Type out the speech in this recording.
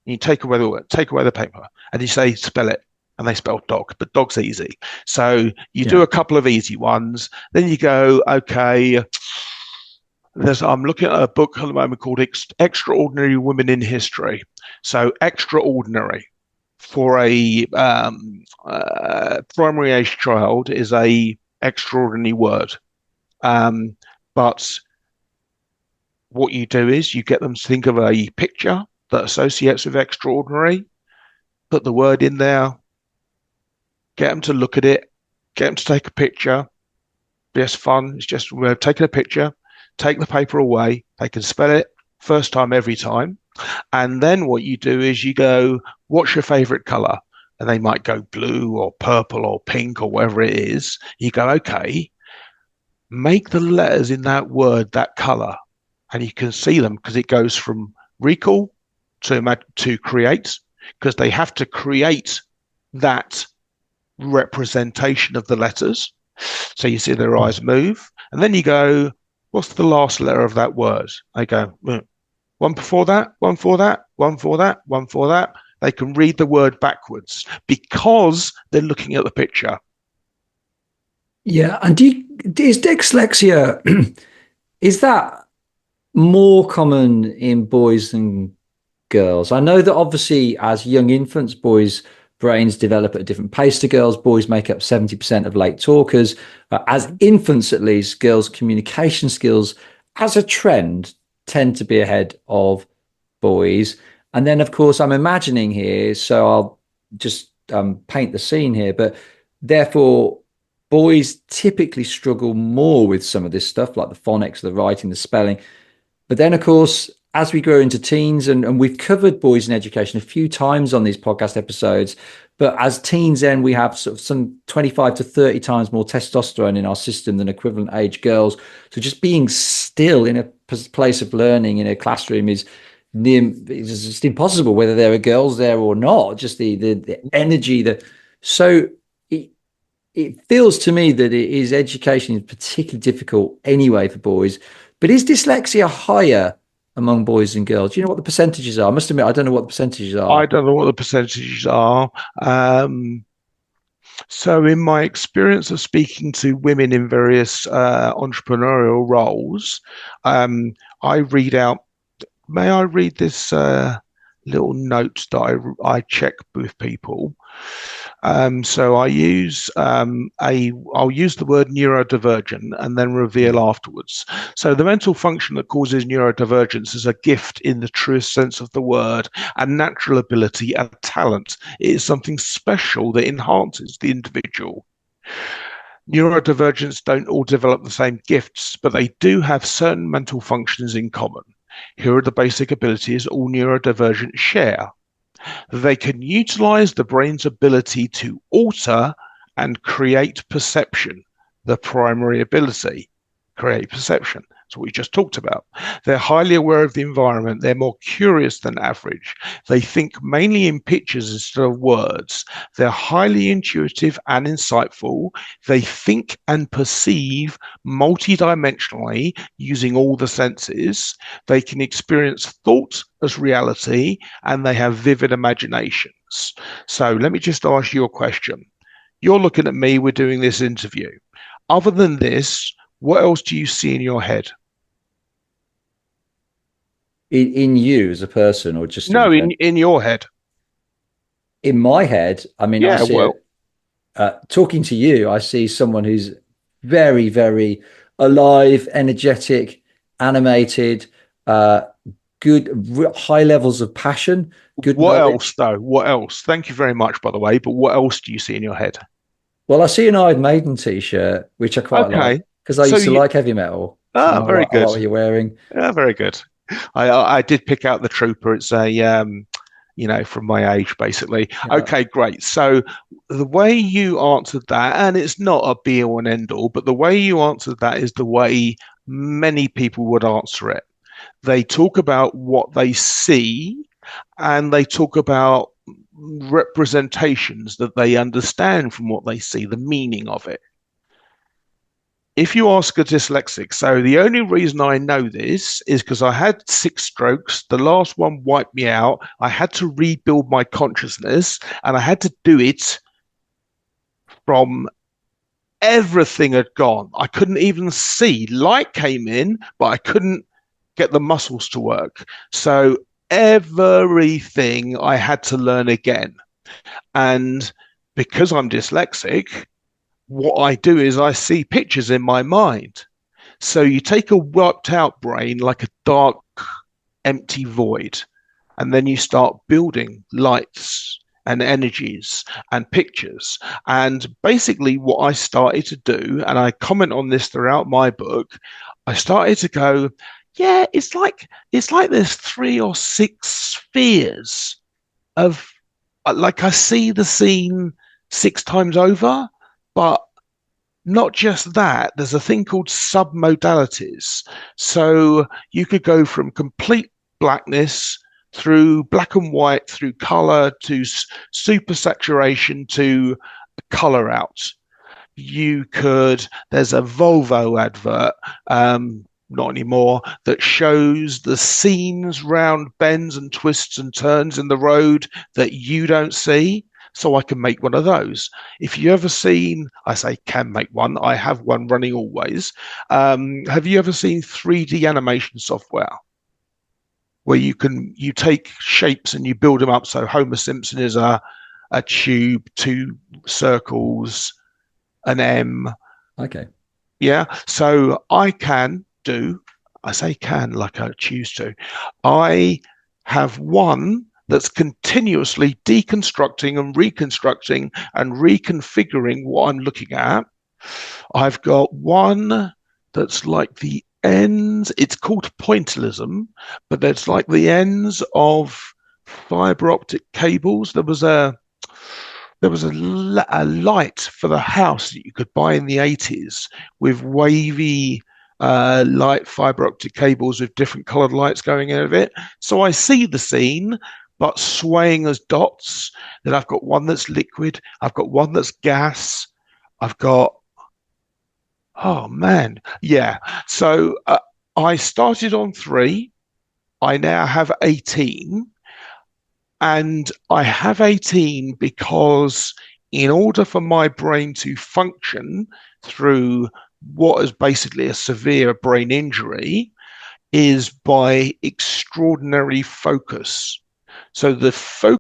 You take away the word, take away the paper, and you say spell it, and they spell dog, but dog's easy. So you do Yeah. a couple of easy ones, then you go, okay. I'm looking at a book at the moment called Extraordinary Women in History. So extraordinary for a primary age child is a extraordinary word. Um, but what you do is you get them to think of a picture that associates with extraordinary, put the word in there, get them to look at it, get them to take a picture. Just fun. It's just we're taking a picture, take the paper away. They can spell it first time every time. And then what you do is you go, what's your favorite color? And they might go blue or purple or pink or whatever it is. You go, okay, make the letters in that word that color. And you can see them because it goes from recall to create, because they have to create that representation of the letters. So you see their eyes move. And then you go, what's the last letter of that word? They go, one before that, one for that, one for that, one for that. They can read the word backwards because they're looking at the picture. Yeah. And is dyslexia, is that more common in boys than girls? I know that obviously as young infants, boys' brains develop at a different pace to girls. Boys make up 70% of late talkers. As infants, at least, girls' communication skills, as a trend, tend to be ahead of boys. And then, of course, I'm imagining here, so I'll just paint the scene here, but therefore, boys typically struggle more with some of this stuff, like the phonics, the writing, the spelling. But then, of course, as we grow into teens, and we've covered boys in education a few times on these podcast episodes, but as teens, then we have sort of some 25 to 30 times more testosterone in our system than equivalent age girls. So just being still in a place of learning in a classroom is near, it's just impossible, whether there are girls there or not. Just the energy that so. It feels to me that it is education is particularly difficult anyway for boys. But is dyslexia higher among boys and girls? Do you know what the percentages are? I must admit, I don't know what the percentages I are. don't know what the percentages are. So, in my experience of speaking to women in various entrepreneurial roles, um, I read out. May I read this little note that I check with people? So I'll use the word neurodivergent and then reveal Yeah. afterwards. So the mental function that causes neurodivergence is a gift in the truest sense of the word, a natural ability, a talent. It is something special that enhances the individual. Neurodivergents don't all develop the same gifts, but they do have certain mental functions in common. Here are the basic abilities all neurodivergents share. They can utilize the brain's ability to alter and create perception, the primary ability, create perception. That's what we just talked about. They're highly aware of the environment. They're more curious than average. They think mainly in pictures instead of words. They're highly intuitive and insightful. They think and perceive multidimensionally using all the senses. They can experience thought as reality, and they have vivid imaginations. So let me just ask you a question. You're looking at me, we're doing this interview. Other than this, what else do you see in your head? In you as a person, or just in No, general? in your head. In my head, I mean, I Yeah, see well, it. Talking to you, I see someone who's very, very alive, energetic, animated, uh, good, high levels of passion, good what else knowledge. though? What else? Thank you very much, by the way, but what else do you see in your head? Well, I see an Iron Maiden t-shirt, which I quite like Okay. because I So used to you like heavy metal. So very I good. like what you're wearing. Very good. I did pick out the trooper. It's a from my age, basically. Yeah. Okay, great. So the way you answered that, and it's not a be all and end all, but the way you answered that is the way many people would answer it. They talk about what they see and they talk about representations that they understand from what they see, the meaning of it. if you ask a dyslexic, so the only reason I know this is because I had 6 strokes. The last one wiped me out. I had to rebuild my consciousness, and I had to do it from everything had gone. I couldn't even see. Light came in, but I couldn't get the muscles to work. So everything I had to learn again. And because I'm dyslexic, what I do is I see pictures in my mind. So you take a worked out brain like a dark, empty void, and then you start building lights and energies and pictures. And basically, what I started to do, and I comment on this throughout my book, I started to go, yeah, it's like there's 3 or 6 spheres of, like, I see the scene 6 times over, but not just that, there's a thing called submodalities. So you could go from complete blackness through black and white, through color to super saturation to color out. There's a Volvo advert, not anymore, that shows the scenes round bends and twists and turns in the road that you don't see. So I can make one of those. If you ever seen, I say can make one, I have one running always. Have you ever seen 3D animation software where you take shapes and you build them up? So Homer Simpson is a tube, 2 circles, an M. Okay. Yeah. So I say can like I choose to. I have one that's continuously deconstructing and reconstructing and reconfiguring what I'm looking at. I've got one that's like the ends, it's called pointillism, but that's like the ends of fiber optic cables. There was a light for the house that you could buy in the 80s with wavy light fiber optic cables with different colored lights going out of it. So I see the scene, but swaying as dots. Then I've got one that's liquid. I've got one that's gas. I've got, oh man, yeah. So I started on 3. I now have 18. And I have 18 because in order for my brain to function through what is basically a severe brain injury is by extraordinary focus. So the focus